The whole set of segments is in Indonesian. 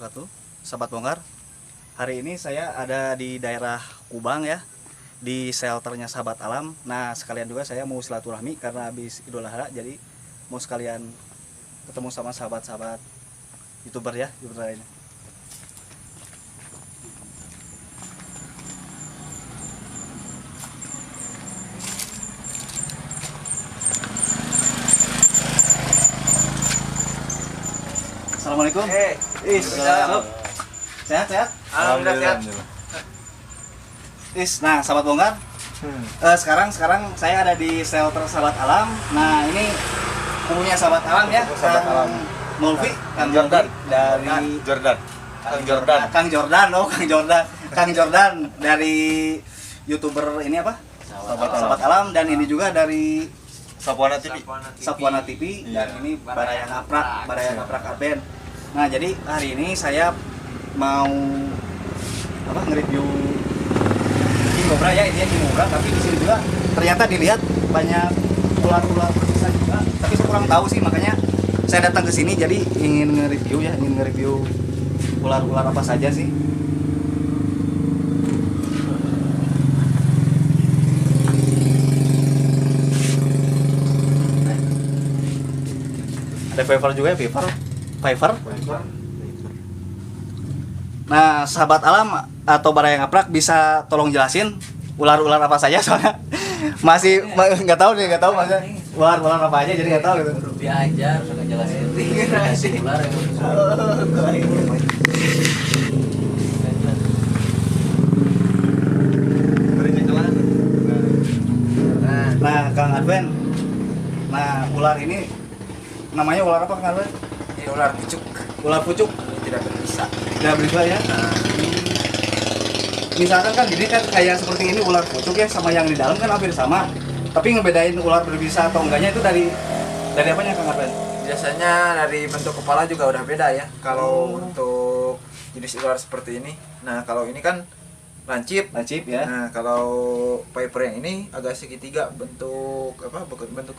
wabarakatuh, sahabat bongkar. Hari ini saya ada di daerah Kubang ya, di shelternya Sahabat Alam. Nah, sekalian juga saya mau silaturahmi karena habis Idul Adha, jadi mau sekalian ketemu sama sahabat-sahabat YouTuber ya, YouTuber lainnya. Assalamualaikum. Sehat? Alhamdulillah. Nah, sahabat bongkar. Sekarang saya ada di shelter Sahabat Alam. Nah, ini kumunya Sahabat Alam ya. Sahabat Alam. Mulfi, Kang Jordan. dari Kang Jordan Kang Jordan dari YouTuber ini apa? Sahabat Alam, dan ini juga dari Sapuana TV. Sapuana TV Iya. dan ini Baraya Ngaprak Arben. Nah, jadi hari ini saya mau nge-review King Cobra ya, ini King Cobra, tapi di sini juga ternyata dilihat banyak ular-ular berbisa juga. Tapi saya kurang tahu sih, makanya saya datang ke sini jadi ingin nge-review ular-ular apa saja sih. Ada Viper juga ya, Viper. Nah, sahabat alam atau Baraya Ngaprak bisa tolong jelasin ular-ular apa saja, soalnya masih nggak tahu maksudnya ular-ular apa aja, jadi nggak tahu gitu. Diajar suka jelasin ular Nah, Kang Adven, nah ular ini namanya ular apa, Kang Adven? ini ular pucuk Ular pucuk. tidak berbisa. Tidak berbisa ya. Misalkan kan gini kan, kayak seperti ini ular pucuk ya, sama yang di dalam kan hampir sama. Tapi ngebedain ular berbisa atau enggaknya itu dari apanya, Kang Adven? Biasanya dari bentuk kepala juga udah beda ya. Kalau untuk jenis ular seperti ini, nah kalau ini kan lancip. Ya. Nah kalau Viper yang ini agak segitiga bentuk kepalanya. Gitu. Bentuk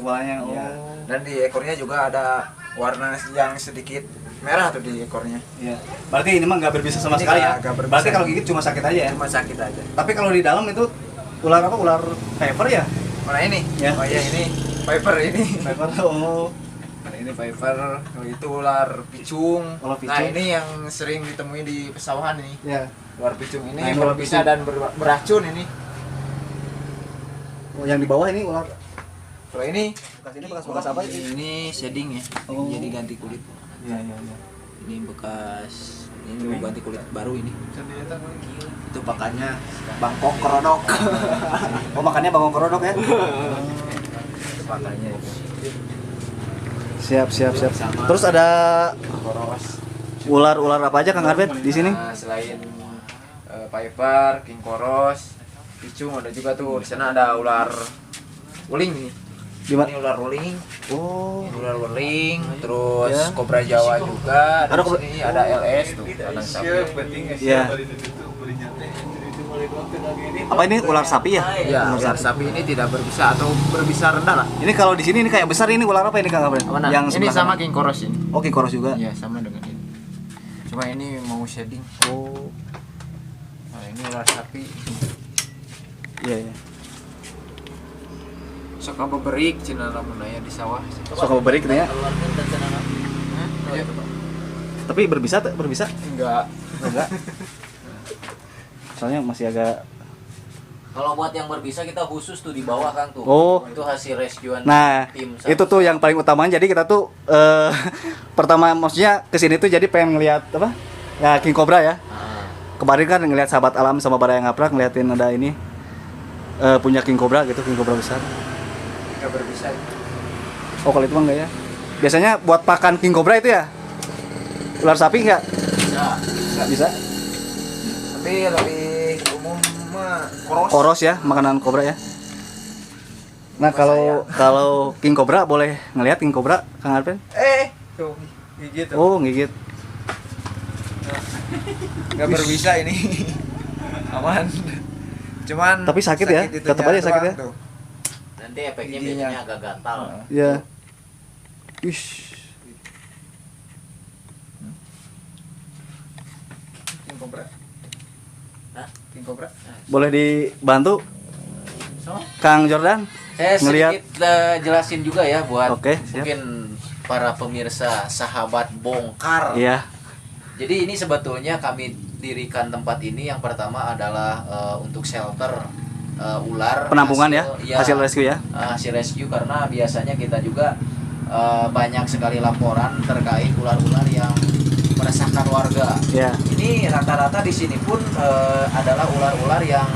kepalanya. Iya. Dan di ekornya juga ada warna yang sedikit merah tuh di ekornya. Iya. Berarti ini mah nggak berbisa sama Ini sekali ya. nggak berbisa. Berarti kalau gigit cuma sakit aja ya. Cuma sakit aja. Tapi kalau di dalam itu ular apa? Ular Viper ya? Mana ini? Ya. Oh iya ini Viper ini. Viper. Oh. Nah, ini Viper, kalau itu ular picung. Ular picung. Nah, ini yang sering ditemui di pesawahan nih. Ya. Ular picung ini Nah, ini ular berbisa picung. dan beracun ini. Oh, yang di bawah ini ular. Kalau ini Bekas apa ini? Ini shading ya. Oh. Jadi ganti kulit. Iya. Ini bekas ini ganti kulit baru ini. Itu pakannya Bangkok Kerodok. Oh, makannya bangkong kerodok ya? Itu pakannya itu. Siap. Sama Terus ada koros. ular apa aja, Kang Arben, di sini? Nah, selain Viper, King Koros, picung ada juga tuh. Di sana ada ular wuling nih. Di mana? Ini ular wuling. Oh. Ini ular wuling, terus Ya. kobra Jawa juga. Ada Ada kobra- sini ada LS tuh, anak sapi. Iya. Apa ini ular sapi ya? Ya, ular sapi ini tidak berbisa atau berbisa rendah lah. Ini kalau di sini ini kayak besar, ini ular apa ini, Kang Arben? Mana? Yang Ini sebelah sama kanan. King Koros ini. Oh, King Koros juga. Iya, sama dengan ini. Cuma ini mau shading. Oh. Nah, ini ular sapi. Iya. Sok beberik cina lamun aya di sawah. Sok berik gitu ya. Iya. Tapi berbisa? Enggak. Enggak. Soalnya masih agak. Kalau buat yang berbisa kita khusus tuh di bawah kan tuh. Oh. Itu hasil rescuean Nah, tim. itu tuh yang paling utama. Jadi kita tuh pertama maksudnya kesini tuh jadi pengen ngeliat apa? Ya, King Cobra ya. Nah, Kemarin kan ngeliat Sahabat Alam sama Baraya Ngaprak, ngeliatin ada ini punya King Cobra gitu, King Cobra besar. Enggak berbisa. Oh, kalau itu mah enggak ya. Biasanya buat pakan King Cobra itu ya. Ular sapi enggak? bisa. Enggak bisa. Tapi lebih umum mah koros. Koros ya, makanan kobra ya. Nah, kalau King Cobra boleh ngeliat King Cobra, Kang Arpen? Tuh, gigit tuh. Oh, ngigit. Enggak berbisa ini. Aman. Cuman Tapi sakit ya? itunya Tetap aja sakit ya? doang tuh. Nanti efeknya Giginya. biasanya agak gatal. Ya. Ish. King Cobra? Hah? King Cobra? Boleh dibantu So, Kang Jordan? saya Ngelihat. sedikit jelasin juga ya buat Oke, siap. mungkin para pemirsa sahabat bongkar. Iya. Jadi ini sebetulnya kami dirikan tempat ini yang pertama adalah untuk shelter ular. Penampungan hasil rescue ya. Hasil rescue karena biasanya kita juga banyak sekali laporan terkait ular-ular yang meresahkan warga. Iya. Ini rata-rata di sini pun adalah ular-ular yang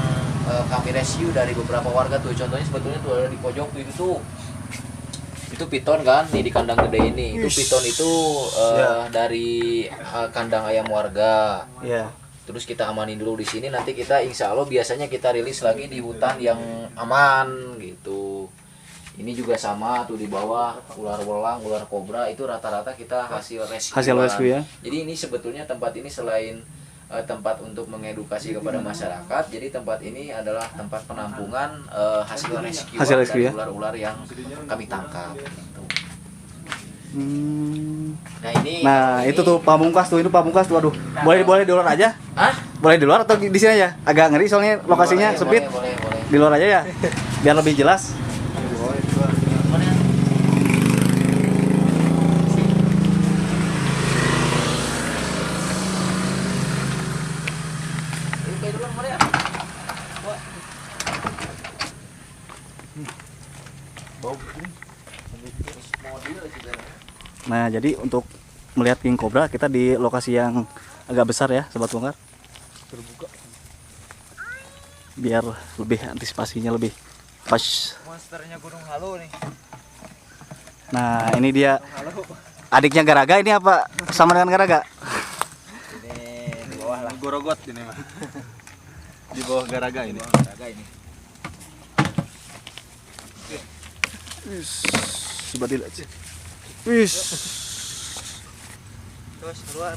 kami rescue dari beberapa warga tuh. Contohnya sebetulnya tuh ada di pojok tuh itu piton kan nih di kandang gede ini. Itu piton itu dari kandang ayam warga. Iya. Terus kita amanin dulu di sini, nanti kita insya Allah biasanya kita rilis lagi di hutan yang aman gitu. Ini juga sama tuh di bawah ular welang, ular kobra itu rata-rata kita hasil rescue. Hasil rescue ya. Jadi ini sebetulnya tempat ini selain tempat untuk mengedukasi kepada masyarakat, jadi tempat ini adalah tempat penampungan hasil rescue, Rescue ya. dari ular-ular yang kami tangkap. Gitu. Nah, Nah ini itu tuh pamungkas tuh, itu pamungkas tuh. Aduh. Boleh di luar aja? Hah? Boleh di luar atau di sini aja? Agak ngeri soalnya lokasinya Boleh, sempit. boleh. Di luar aja ya. Biar lebih jelas. Nah, jadi untuk melihat King Cobra kita di lokasi yang agak besar ya, Sobat Bongkar. Terbuka. Biar lebih antisipasinya lebih pas. Monsternya Gunung Halo nih. Nah, ini dia adiknya Garaga, ini apa sama dengan Garaga? Ini di bawah lah. Gorogot ini mah. Di bawah Garaga ini. Garaga ini. Coba dilihat sih. Wis. Terus keluar.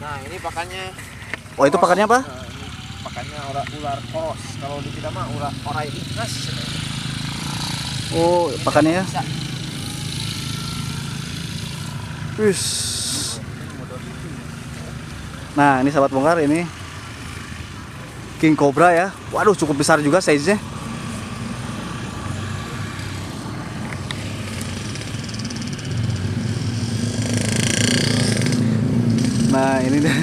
Nah, ini pakannya. Oh, itu pakannya apa? Pakannya ular poros. Kalau di kita mah ular orai ikas. Oh, pakannya ya. Wis. Nah, ini Sahabat Bongkar, ini King Cobra ya. Waduh, cukup besar juga size-nya. Nah, ini deh.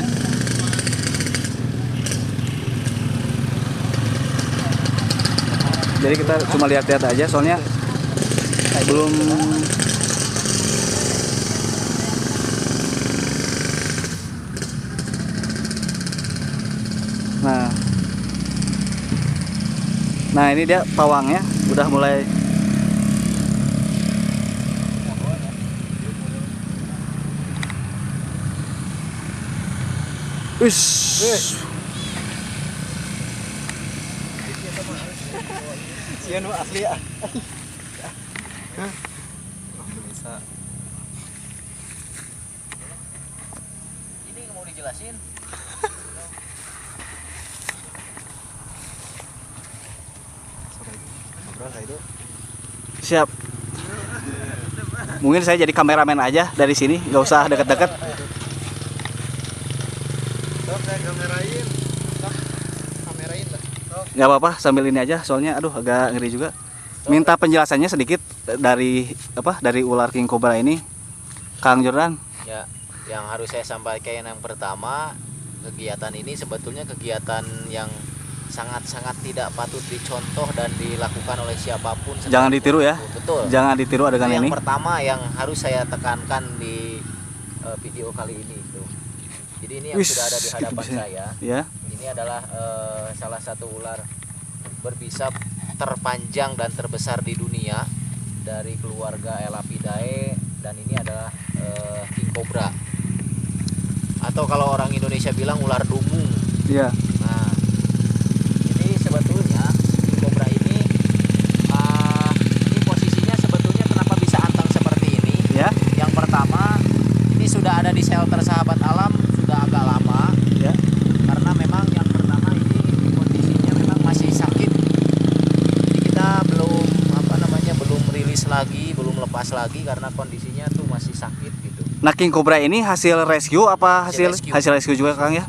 Jadi kita cuma lihat-lihat aja soalnya belum Nah. Nah, ini dia pawangnya udah mulai Sian asli ya. ini mau dijelasin. siap. Mungkin saya jadi kameramen aja dari sini, nggak usah deket-deket. Kamerain lah. Nggak apa-apa, sambil ini aja soalnya aduh agak ngeri juga. Minta penjelasannya sedikit dari dari ular King Cobra ini, Kang Jordan. Ya, yang harus saya sampaikan yang pertama, kegiatan ini sebetulnya kegiatan yang sangat-sangat tidak patut dicontoh dan dilakukan oleh siapapun. Jangan ditiru ya. Betul. Jangan ditiru adegan Yang ini. pertama yang harus saya tekankan di video kali ini itu. Jadi ini yang Wis, sudah ada di hadapan gitu bisa. saya. Ya. Ini adalah salah satu ular berbisa terpanjang dan terbesar di dunia dari keluarga Elapidae, dan ini adalah King Cobra. Atau kalau orang Indonesia bilang ular dumung. Iya. Nah, ini sebetulnya King Cobra ini posisinya sebetulnya kenapa bisa anteng seperti ini? Ya. Yang pertama, ini sudah ada di shelter Sahabat Alam sudah agak lama. Ya. Karena memang yang pertama ini kondisinya memang masih sakit. Jadi kita belum belum rilis lagi, belum lepas lagi karena kondisinya tuh masih sakit gitu. Nah, king cobra ini hasil rescue apa hasil rescue juga Kang ya?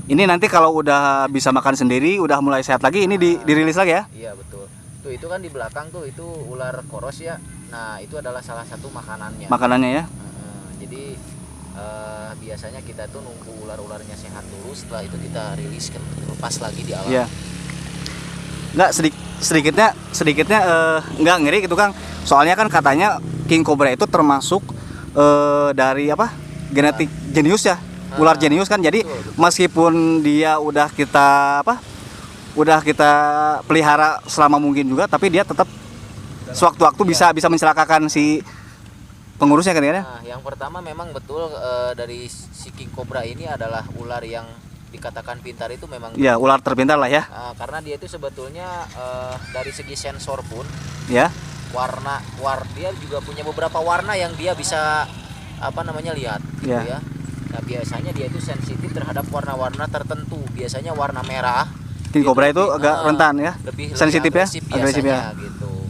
Ini nanti kalau udah bisa makan sendiri, udah mulai sehat lagi, ini dirilis lagi ya? Iya betul. Tuh itu kan di belakang tuh itu ular koros ya. Nah itu adalah salah satu makanannya. Makanannya ya? Jadi biasanya kita tuh nunggu ular-ularnya sehat dulu, setelah itu kita rilis kan, lepas lagi di alam. Iya. Nggak sedikitnya nggak ngeri gitu Kang. Soalnya kan katanya king cobra itu termasuk dari apa? Genetik jenius ya. Ular jenius kan. Jadi meskipun dia udah kita pelihara selama mungkin juga, tapi dia tetap sewaktu-waktu bisa mencelakakan si pengurusnya kan ya? Nah, yang pertama memang betul dari si king cobra ini adalah ular yang dikatakan pintar itu memang. Iya, ular terpintar lah ya. Karena dia itu sebetulnya dari segi sensor pun Ya. Dia juga punya beberapa warna yang dia bisa lihat gitu Ya. ya. Nah, biasanya dia itu sensitif terhadap warna-warna tertentu. Biasanya warna merah. King cobra itu agak rentan ya. Lebih sensitif ya, agresif ya. gitu.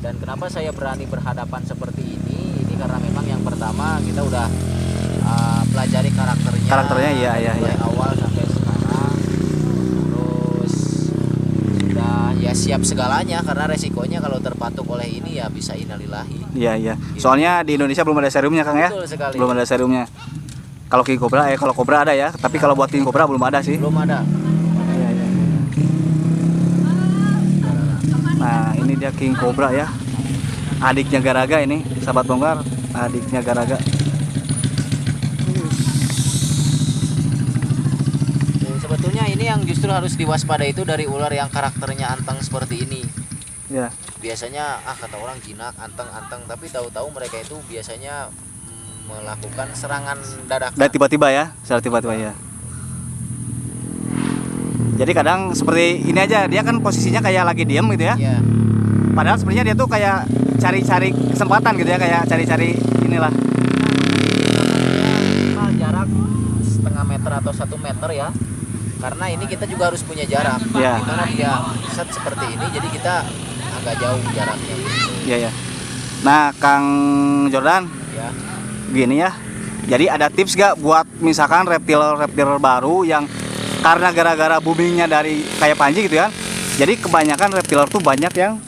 Dan kenapa saya berani berhadapan seperti ini? Ini karena memang yang pertama kita udah pelajari karakternya iya. dari awal sampai sekarang. Terus sudah ya siap segalanya, karena resikonya kalau terpatuk oleh ini ya bisa innalillahi. Iya. Soalnya di Indonesia belum ada serumnya Kang ya. Betul sekali. Belum ada serumnya. Kalau king cobra kalau cobra ada ya, tapi kalau buat king cobra belum ada sih. Belum ada. Iya. Nah, ini dia king cobra ya. Adiknya Garaga ini, sahabat bongkar, adiknya Garaga. Sebetulnya ini yang justru harus diwaspadai itu dari ular yang karakternya anteng seperti ini. Ya. Biasanya kata orang jinak, anteng, tapi tahu-tahu mereka itu biasanya melakukan serangan dadakan. Dan tiba-tiba ya, secara tiba-tiba ya. Jadi kadang seperti ini aja, dia kan posisinya kayak lagi diem gitu ya. Iya. Padahal sebenarnya dia tuh kayak cari-cari kesempatan gitu ya, kayak cari-cari inilah. Jarak setengah meter atau 1 meter ya. Karena ini kita juga harus punya jarak. Iya. Karena dia set seperti ini, jadi kita agak jauh jaraknya. Iya. Nah, Kang Jordan, Ya. gini ya. Jadi ada tips gak buat misalkan reptil baru yang karena gara-gara boomingnya dari kayak Panji gitu ya. Jadi kebanyakan reptiler tuh banyak yang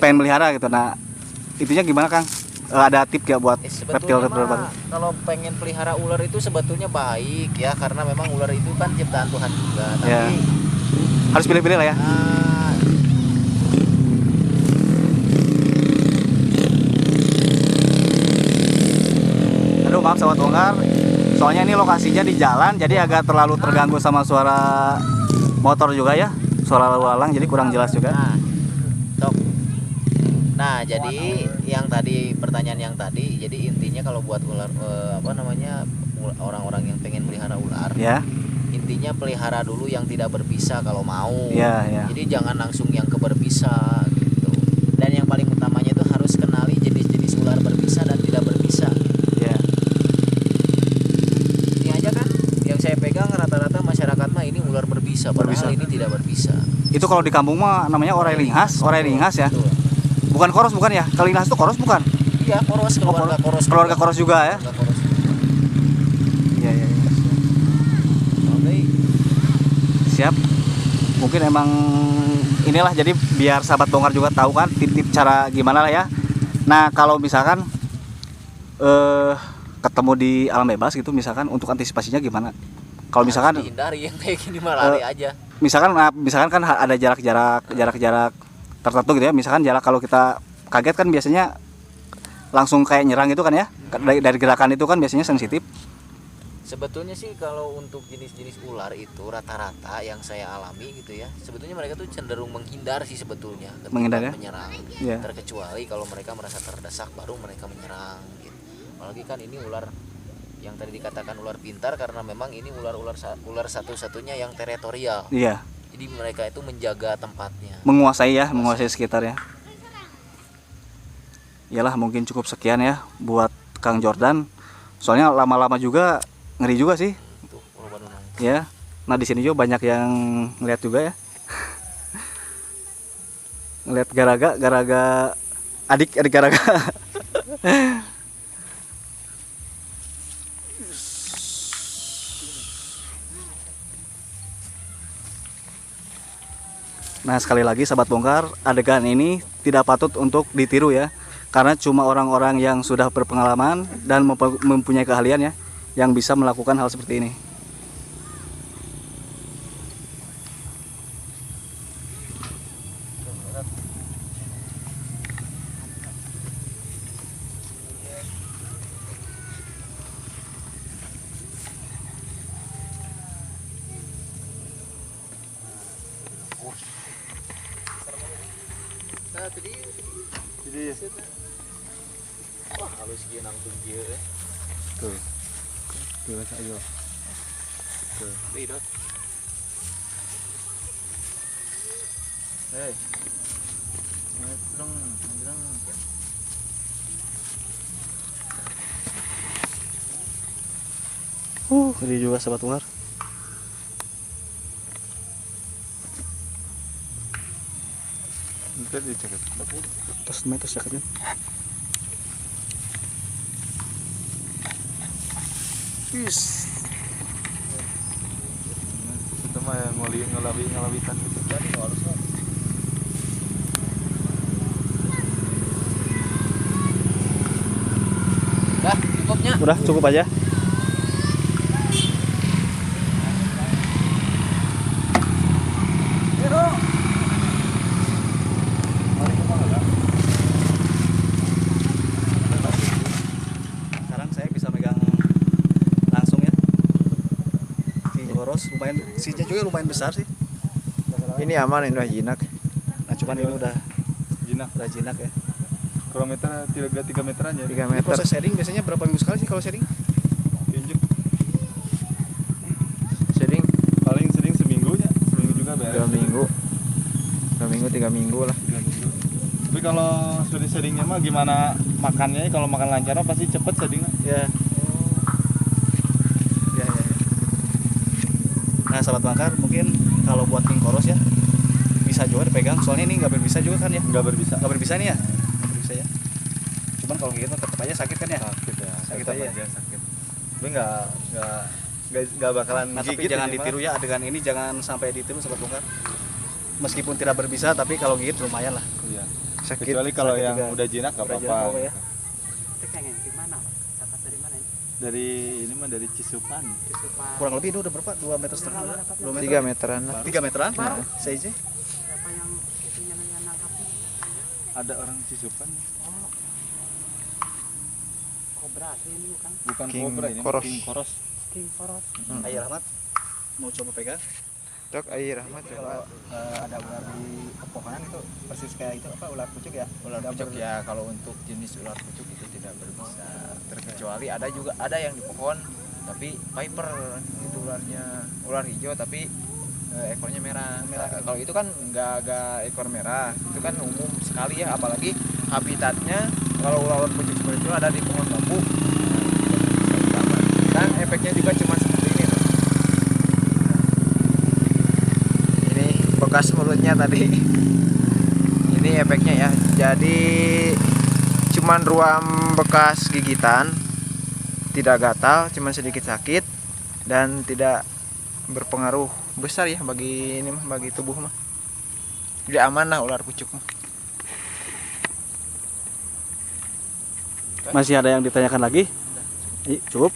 pengen melihara gitu. Nah, itunya gimana Kang? Ada tips gak buat reptil baru? Kalau pengen pelihara ular itu sebetulnya baik ya, karena memang ular itu kan ciptaan Tuhan juga. Tapi Ya. Harus pilih-pilih lah ya. Aduh, maaf sahabat bongkar. Soalnya ini lokasinya di jalan, jadi agak terlalu terganggu sama suara motor juga ya. Suara lalu lalang, jadi kurang jelas juga. Nah, jadi yang tadi pertanyaan yang tadi, jadi intinya kalau buat ular orang-orang yang pengen pelihara ular, Ya. intinya pelihara dulu yang tidak berbisa kalau mau. Ya. Jadi jangan langsung yang ke berbisa gitu. Dan yang paling utamanya itu harus kenali jenis-jenis ular berbisa dan tidak berbisa. Ya. Ini aja kan yang saya pegang rata-rata masyarakat mah ini ular berbisa, padahal ini tidak berbisa. Itu kalau di kampung mah namanya orai linghas ya. Betul. Bukan koros bukan ya? Kalau linghas itu koros bukan? Iya, koros, Keluarga koros juga ya. Keluarga koros. Iya. Oke. Siap. Mungkin emang inilah, jadi biar sahabat bongkar juga tahu kan tip-tip cara gimana lah ya. Nah, kalau misalkan ketemu di alam bebas gitu, misalkan untuk antisipasinya gimana? Kalau misalkan dihindari yang kayak gini mah lari aja. Misalkan kan ada jarak tertentu gitu ya. Misalkan jarak, kalau kita kaget kan biasanya langsung kayak nyerang gitu kan ya. Dari gerakan itu kan biasanya sensitif. Sebetulnya sih kalau untuk jenis-jenis ular itu rata-rata yang saya alami gitu ya, sebetulnya mereka tuh cenderung menghindar sih sebetulnya ketika Menghindar ya? menyerang. Iya. Terkecuali kalau mereka merasa terdesak baru mereka menyerang gitu. Apalagi kan ini ular yang tadi dikatakan ular pintar, karena memang ini ular satu-satunya yang teritorial. Iya. Jadi mereka itu menjaga tempatnya. Menguasai sekitar ya. Iyalah, mungkin cukup sekian ya buat Kang Jordan. Soalnya lama-lama juga ngeri juga sih. Tuh, korban unang. Ya. Nah, di sini juga banyak yang ngeliat juga ya. Ngeliat Garaga adik Garaga. Nah, sekali lagi sahabat bongkar, adegan ini tidak patut untuk ditiru ya. Karena cuma orang-orang yang sudah berpengalaman dan mempunyai keahlian ya yang bisa melakukan hal seperti ini. Jadi Wah, halus kieu nangtung kieu ya. tuh. Tuh ayo. Tuh. Bidot. Hei. Dong. Ini juga sahabat bongkar. Ntar dicek. Terus jaketnya. Wis. Itu mah yang ngalawitan. Jadi halus. Dah, cukupnya. Udah cukup aja. Sekarang saya bisa megang langsung ya. King Koros lumayan, sinya juga lumayan besar sih. Ini aman, ini udah jinak. Nah, cuman ini udah Jinak. jinak ya. Kilometer 3 meteran ya. 3 Ini meter. proses sharing biasanya berapa minggu sekali sih kalau sharing? Injek. Shading Paling sering seminggu ya. Seminggu juga beres. 2 minggu. 2 minggu, 3 minggu lah. 3 minggu. Tapi kalau sudah sharingnya mah gimana makannya? Kalau makan lancar mah pasti cepet sharingnya. Ya. Ya. Nah, sahabat bongkar, mungkin kalau buat King Koros ya bisa juga dipegang. Soalnya ini nggak berbisa juga kan ya? Nggak berbisa. Nggak berbisa nih ya? Nggak berbisa ya. Cuman kalau gitu tetap aja sakit kan ya? Sakit ya. Sakit tetap aja. sakit. Tapi nggak bakalan Nah, tapi gigit jangan ini mah. ditiru ya, adegan ini jangan sampai ditiru sahabat bongkar. Meskipun tidak berbisa, tapi kalau gigit lumayan lah. Iya. Sakit. Kecuali kalau Sakit yang juga. udah jinak nggak Udah apa-apa. jinak ya. Dari ini mah dari Cisupan. Kurang lebih itu udah berapa? 2,5 meter? 2 meter? 3 meteran lah. 3 meteran? Size-nya? Ada orang Cisupan. Kobra ini bukan Bukan King Cobra ini, Koros. King Koros. King Koros. Ayo Rahmat, mau coba pegang? Tok air rahmat coba. Kalau ada ular di pepohonan itu persis kayak itu apa, ular pucuk ya? Ular pucuk ya, kalau untuk jenis ular pucuk itu tidak berbisa. Terkecuali ada yang di pohon tapi viper itu ular hijau tapi ekornya merah. Kalau itu kan nggak ekor merah, itu kan umum sekali ya, apalagi habitatnya kalau ular pucuk seperti itu ada di pohon bambu. Dan efeknya juga cuma seperti ini tuh. Ini bekas mulutnya tadi. Ini efeknya ya. Jadi cuman ruam bekas gigitan, tidak gatal, cuman sedikit sakit dan tidak berpengaruh besar ya bagi ini mah, bagi tubuh mah. Jadi aman lah ular pucuk mah. Masih ada yang ditanyakan lagi? Cukup?